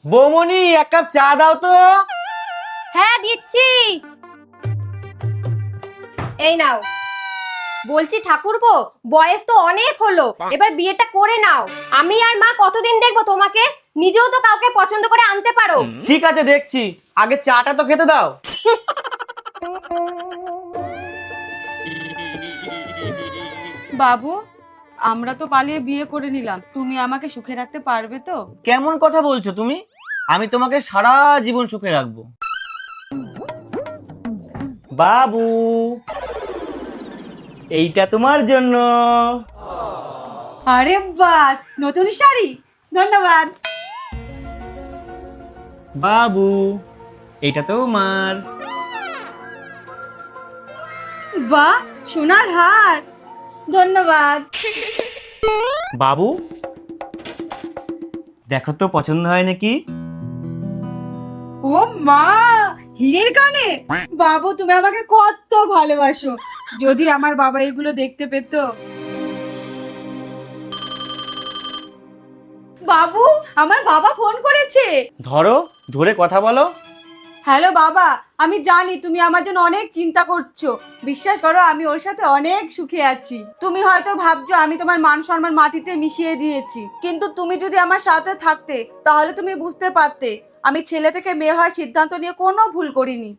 বৌমনি, এক কাপ চা দাও তো। হ্যাঁ দিচ্ছি। এই নাও। বলছি ঠাকুরপো, বয়স তো অনেক হলো, এবার বিয়েটা করে নাও। আমি আর মা কতদিন দেখবো তোমাকে? নিজেও তো কাউকে পছন্দ করে আনতে পারো। ঠিক আছে, দেখছি, আগে চাটা তো খেতে দাও। বাবু, আমরা তো পালিয়ে বিয়ে করে নিলাম, তুমি আমাকে সুখে রাখতে পারবে তো? কেমন কথা বলছো তুমি? আমি তোমাকে সারা জীবন সুখে রাখবো। বাবু, এইটা তোমার জন্য। আরে বাস, নতুন শাড়ি, ধন্যবাদ। বাবু, এইটা তোমার। বাহ, সোনার হার, ধন্যবাদ। বাবু, দেখো তো পছন্দ হয় নাকি? ও মা, হীরের কানে। বাবু, তুমি আমাকে কত ভালোবাসো। যদি আমার বাবা এগুলো দেখতে পেত। বাবু, আমার বাবা ফোন করেছে। ধরো, ধরে কথা বলো। হ্যালো বাবা, আমি জানি তুমি আমার জন্য অনেক চিন্তা করছো। বিশ্বাস করো, আমি ওর সাথে অনেক সুখে আছি। তুমি হয়তো ভাবছো আমি তোমার মান সম্মান মাটিতে মিশিয়ে দিয়েছি, কিন্তু তুমি যদি আমার সাথে থাকতে তাহলে তুমি বুঝতে পারতে আমি ছেলে থেকে মেয়ে হওয়ার সিদ্ধান্ত নিয়ে কোনো ভুল করিনি।